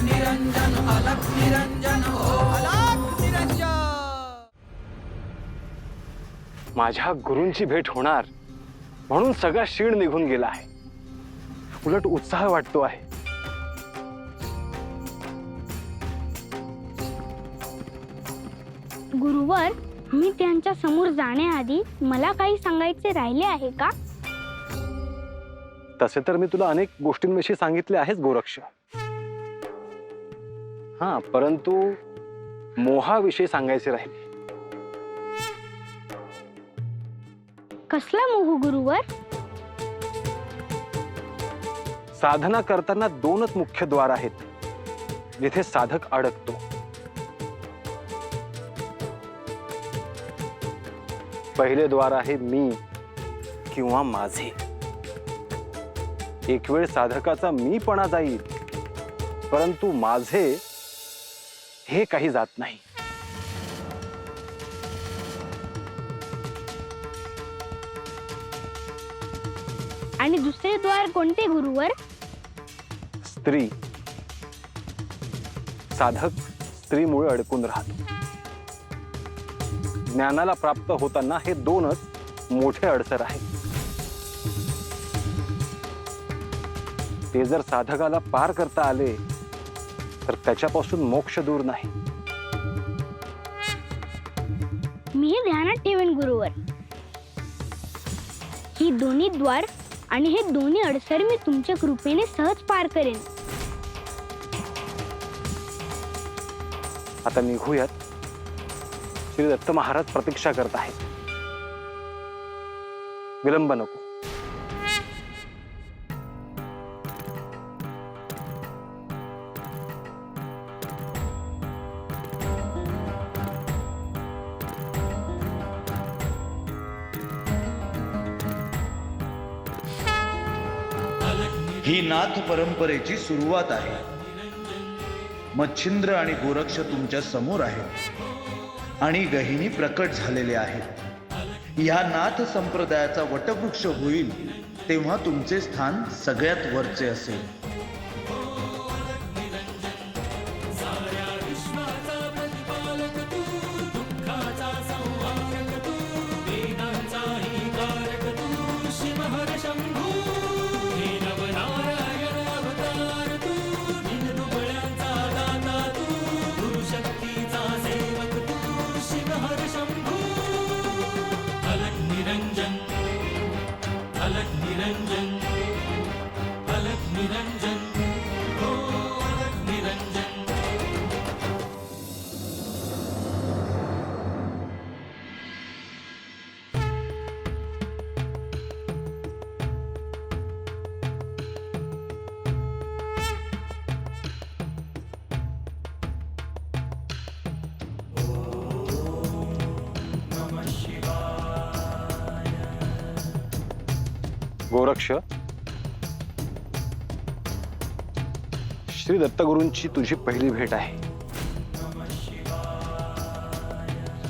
निरंजन अलख निरंजन हो अलख निरंजन। माझ्या गुरूंची भेट होणार म्हणून सगळा शीण निघून गेला आहे। उलट उत्साह वाटतो आहे। गुरुवर, मी त्यांच्या समोर जाण्याआधी मला काही सांगायचे राहिले आहे का? तसे तर मी तुला अनेक गोष्टींविषयी सांगितले आहेच गोरक्ष। हा, परंतु मोहाविषयी सांगायचे राहिले। कसला मोह गुरुवर? साधना करताना दोनच मुख्य द्वार आहेत जिथे साधक अडकतो। पहिले द्वार आहे मी किंवा माझे। एक वेळ साधकाचा मीपणा जाईल, परंतु माझे हे काही जात नाही। आणि दुसरे द्वार कोणते गुरुवर? स्त्री। साधक स्त्रीमुळे अडकून राहतो। ज्ञानाला प्राप्त होताना हे दोनच मोठे अडसर आहेत। ते जर साधकाला पार करता आले तर त्याच्यापासून मोक्ष दूर नाही। मी हे ध्यानात ठेवेन गुरुवर। ही दोन्ही द्वार आणि हे दोन्ही अडसर मी तुमच्या कृपेने सहज पार करेन। आता निघूयात। श्री दत्त महाराज प्रतीक्षा करत आहेत। विलंब नको। ही नाथ परंपरेची सुरुवात आहे। मच्छिंद्र आणि गोरक्ष तुमच्या समोर आहेत आणि गहिनी प्रकट झालेले आहेत। या नाथ संप्रदायाचा वटवृक्ष होईल तेव्हा तुमचे स्थान सगळ्यात वरचे असेल। गोरक्ष, श्री दत्तगुरूंची तुझी पहिली भेट आहे।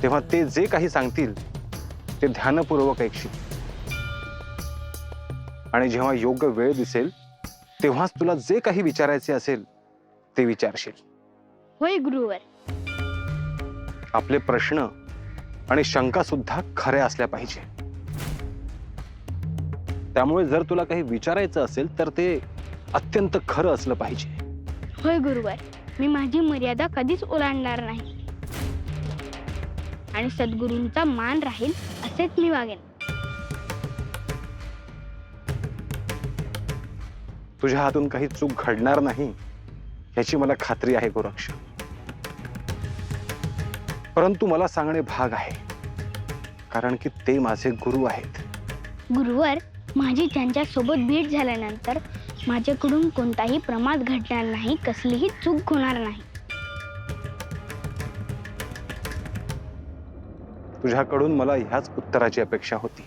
तेव्हा ते जे काही सांगतील ते ध्यानपूर्वक ऐकशील आणि जेव्हा योग्य वेळ दिसेल तेव्हाच तुला जे काही विचारायचे असेल ते विचारशील। होय गुरुवर। आपले प्रश्न आणि शंका सुद्धा खऱ्या असल्या पाहिजे। त्यामुळे जर तुला काही विचारायचं असेल तर ते अत्यंत खरं असलं पाहिजे। होय गुरुवर, मी माझी मर्यादा कधीच ओलांडणार नाही आणि सद्गुरूंचा मान राहील असेच मी वागेन। तुझ्या हातून काही चूक घडणार नाही याची मला खात्री आहे गोरक्ष। परंतु मला सांगणे भाग आहे, कारण की ते माझे गुरु आहेत। गुरुवर, माझी त्यांच्या सोबत भेट झाल्यानंतर माझ्याकडून कोणताही प्रमाद घडणार नाही, कसलीही चूक होणार नाही। तुझ्याकडून मला ह्याच उत्तराची अपेक्षा होती।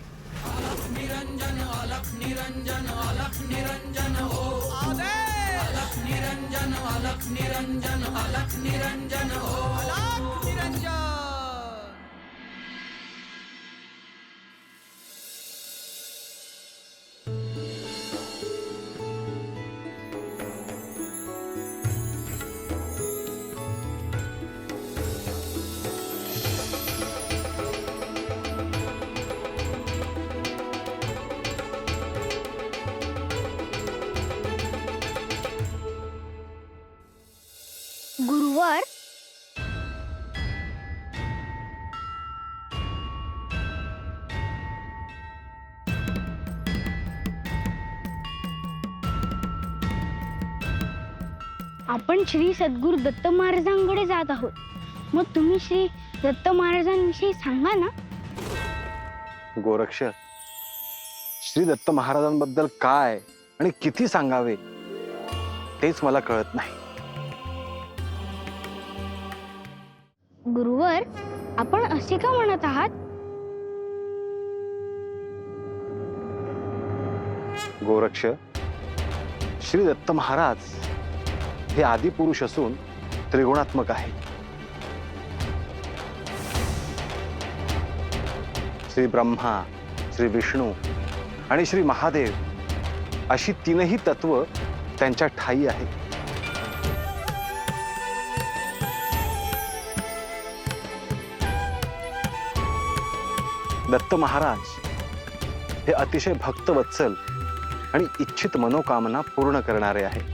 निरंजन अलख निरंजन अलख निरंजन हो अलख निरंजन अलख निरंजन अलख निरंजन हो अलख निरंजन। गुरुवर, आपण श्री सद्गुरू दत्त महाराजांकडे जात आहोत. मग तुम्ही श्री दत्त महाराजांविषयी सांगा ना. गोरक्ष, श्री दत्त महाराजांबद्दल काय आणि किती सांगावे तेच मला कळत नाही. गुरुवर, आपण असे का म्हणत आहात? गोरक्ष, श्री दत्त महाराज हे आदिपुरुष असून त्रिगुणात्मक आहे. श्री ब्रह्मा, श्री विष्णू आणि श्री महादेव अशी तीनही तत्व त्यांच्या ठायी आहेत. दत्त महाराज हे अतिशय भक्तवत्सल आणि इच्छित मनोकामना पूर्ण करणारे आहेत.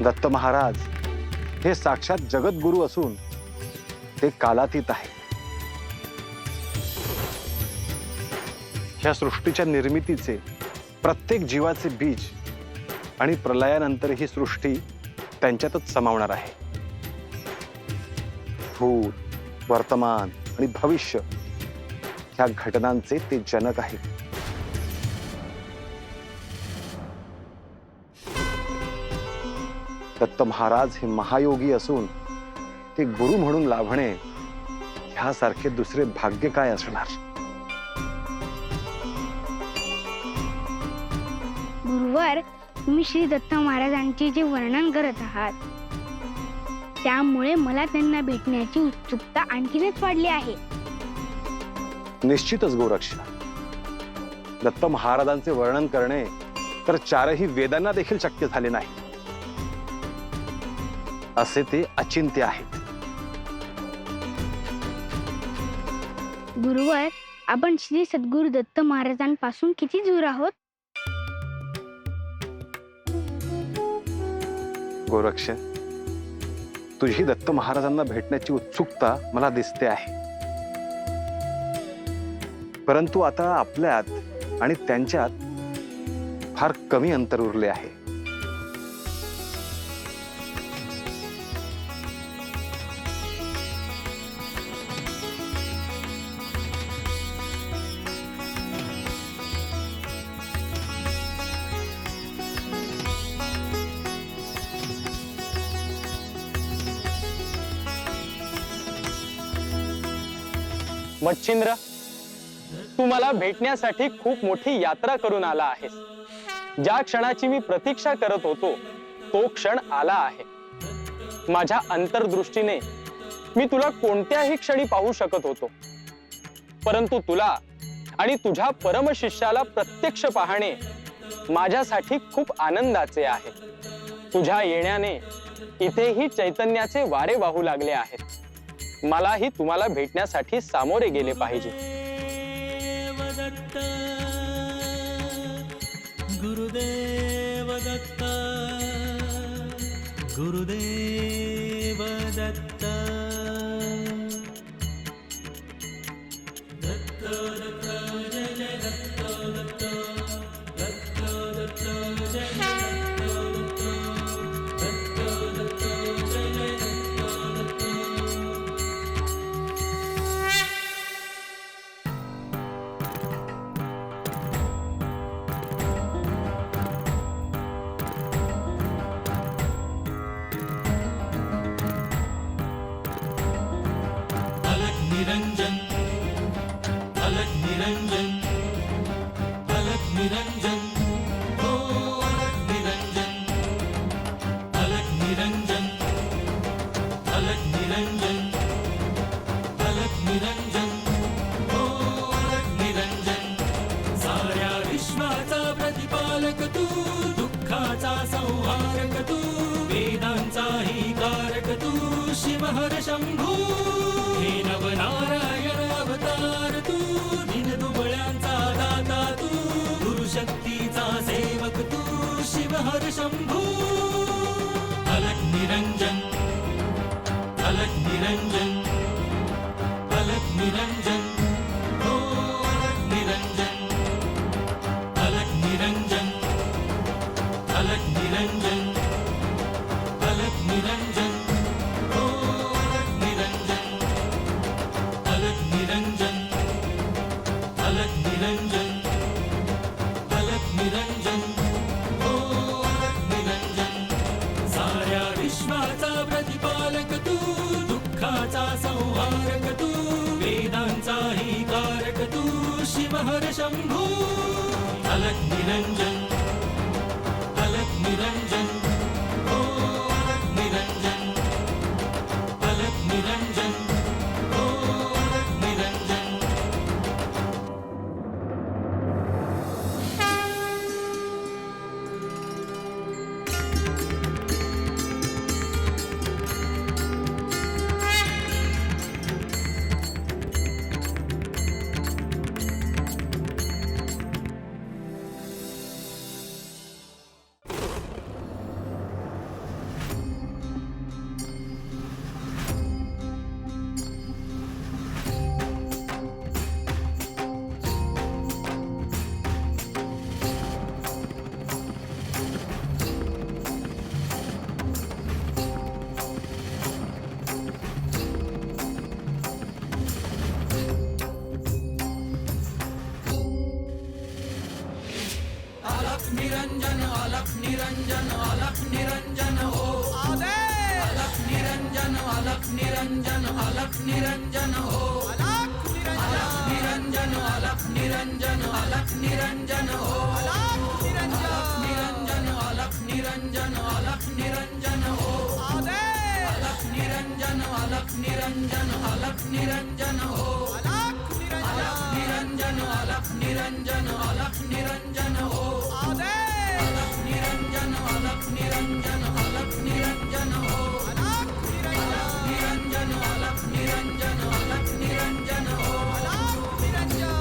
दत्त महाराज हे साक्षात जगद्गुरु असून ते कालातीत आहे. ह्या सृष्टीच्या निर्मितीचे, प्रत्येक जीवाचे बीज आणि प्रलयानंतर ही सृष्टी त्यांच्यातच समावणार आहे. भूत, वर्तमान आणि भविष्य ह्या घटनांचे ते जनक आहेत. दत्त महाराज हे महायोगी असून ते गुरु म्हणून लाभणे ह्यासारखे दुसरे भाग्य काय असणार. गुरुवर, तुम्ही श्री दत्त महाराजांचे जे वर्णन करत आहात त्यामुळे मला त्यांना भेटण्याची उत्सुकता आणखीनच वाढली आहे. निश्चितच गोरक्ष, दत्त महाराजांचे वर्णन करणे तर चारही वेदांना देखील शक्य झाले नाही. असे ते अचिंत्य आहेत. गुरुवर, आपण श्री सद्गुरू दत्त महाराजांपासून किती दूर आहोत? गोरक्ष, तुझी दत्त महाराजांना भेटण्याची उत्सुकता मला दिसते आहे. परंतु आता आपल्यात आणि त्यांच्यात फार कमी अंतर उरले आहे. मच्छिंद्र, तू मला भेटण्यासाठी खूप मोठी यात्रा करून आला आहेस. ज्या क्षणाची मी प्रतीक्षा करत होतो तो क्षण आला आहे. माझ्या अंतर्दृष्टीने मी तुला कोणत्याही क्षणी पाहू शकत होतो, परंतु तुला आणि तुझ्या परमशिष्याला प्रत्यक्ष पाहणे माझ्यासाठी खूप आनंदाचे आहे. तुझ्या येण्याने इथेही चैतन्याचे वारे वाहू लागले आहेत. मलाही तुम्हाला भेटण्यासाठी सामोरे गेले पाहिजे. दत्त गुरुदेव दत्त गुरुदेव दत्त दत्त दत्त जय जय दत्त दत्त दत्त दत्त जय जय दत्त दत्त दत्त जय जय दत्त निरंजन अलग निरंजन अलग निरंजन हो अलग निरंजन अलग निरंजन अलग निरंजन अलग निरंजन हो अलग निरंजन. साऱ्या विश्वाचा प्रतिपालक तू, दुःखाचा संहारक तू, वेदांचाही कारक तू, शिवहर शंभू. हे नवनारायण अवतार तू, दिन दुबळ्यांचा दाता तू, गुरुशक्तीचा शंभू अलग निरंजन अलग निरंजन अलग निरंजन हो अलग निरंजन अलग निरंजन अलग निरंजन अलग निरंजन हो अलग निरंजन अलग निरंजन अलग निरंजन अलग निरंजन हो अलग निरंजन साऱ्या विश्वाचा प्रतिपालक तू दुःखाचा संहारक तू वेदांचाही कारक तू शिवहर शंभू अलग निरंजन अलग निरंजन हो अलग निरंजन अलग निरंजन हो अलग निरंजन अलख निरंजन अलख निरंजन अलख निरंजन हो अलख निरंजन अलख निरंजन अलख निरंजन हो अलख निरंजन अलख निरंजन अलख निरंजन हो अलख निरंजन अलख निरंजन अलख निरंजन हो अलख निरंजन अलख निरंजन अलख निरंजन हो अलख निरंजन अलख निरंजन अलख निरंजन हो अलख निरंजन अलख निरंजन अलख निरंजन हो अलख निरंजन अलख निरंजन अलख निरंजन हो अलख निरंजन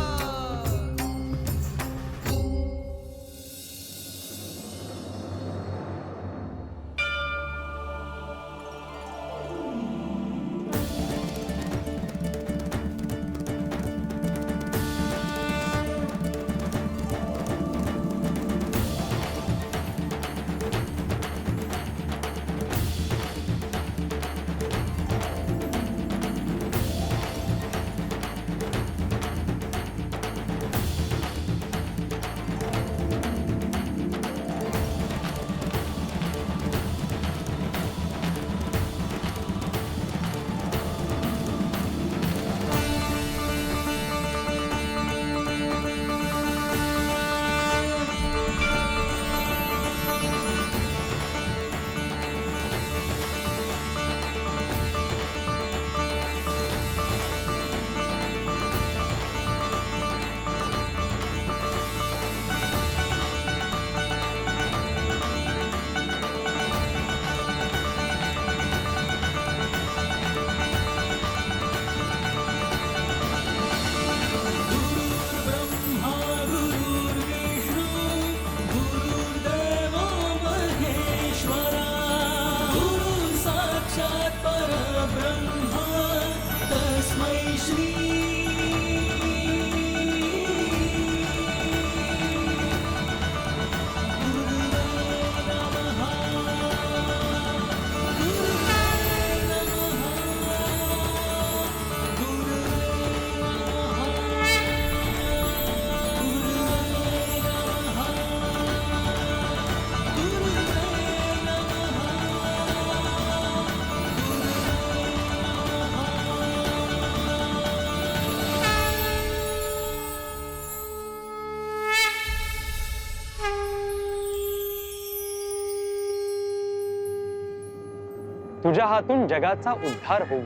तुझ्या हातून जगाचा उद्धार होऊ.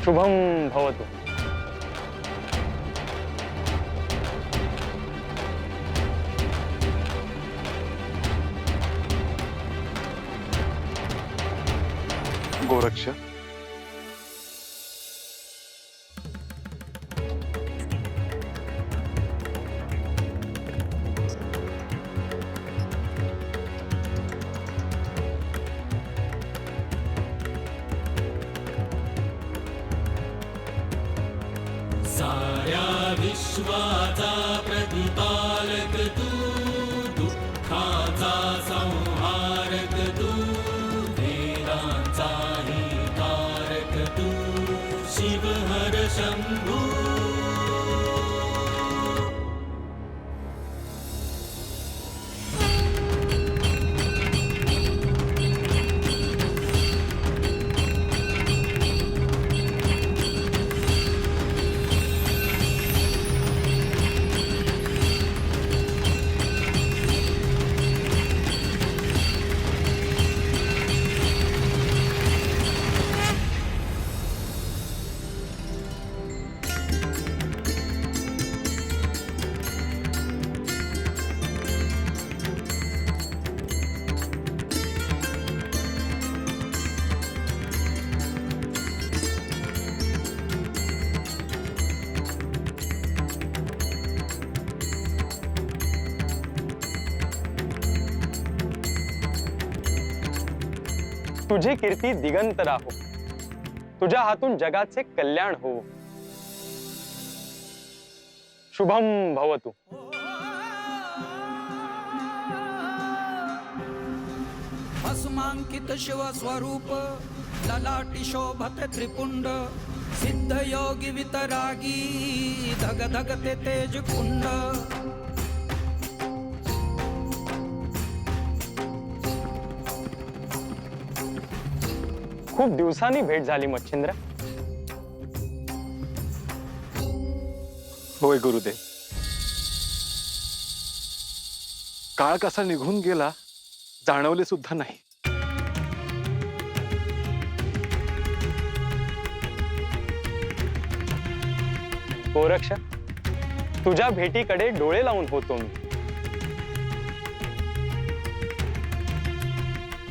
शुभम भवतु. गोरक्ष, विश्वाचा प्रतिपालक तू, दुःखाचा संहारक तू, वेदांचाही तारक तू, शिव हर शंभू. तुझी कीर्ती दिगंत राहो, तुझ्या हातून जगाचे कल्याण हो. शुभम भवतु. भस्मांकित शिव स्वरूप, ललाटी शोभत त्रिपुंड, सिद्ध योगी वितरागी, धग धगते तेज कुंड. खूप दिवसांनी भेट झाली मच्छिंद्र. होय गुरुदेव. काळ कसा निघून गेला जाणवले सुद्धा नाही. गोरक्ष, तुझ्या भेटीकडे डोळे लावून होतो मी.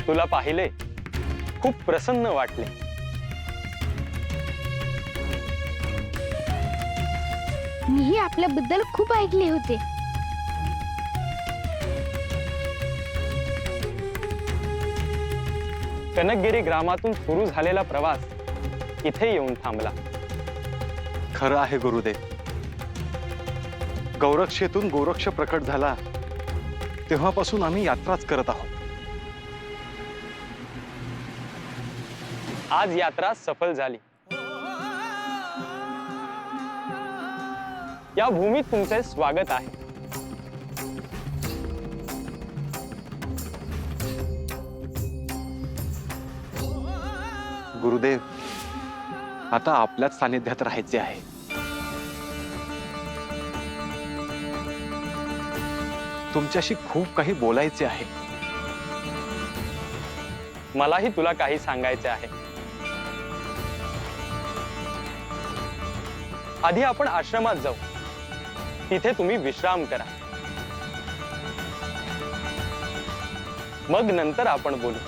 तुला पाहिले खूप प्रसन्न वाटले. मीही आपल्याबद्दल खूप ऐकले होते. कनकगिरी ग्रामातून सुरू झालेला प्रवास इथे येऊन थांबला. खरं आहे गुरुदेव. गौरक्षेतून गोरक्ष प्रकट झाला तेव्हापासून आम्ही यात्राच करत आहोत. आज यात्रा सफल झाली. या भूमीत तुमचे स्वागत आहे. गुरुदेव, आता आपल्याच सानिध्यात राहायचे आहे. तुमच्याशी खूप काही बोलायचे आहे. मलाही तुला काही सांगायचे आहे. आधी आपण आश्रमात जाऊ. तिथे तुम्ही विश्राम करा. मग नंतर आपण बोलू.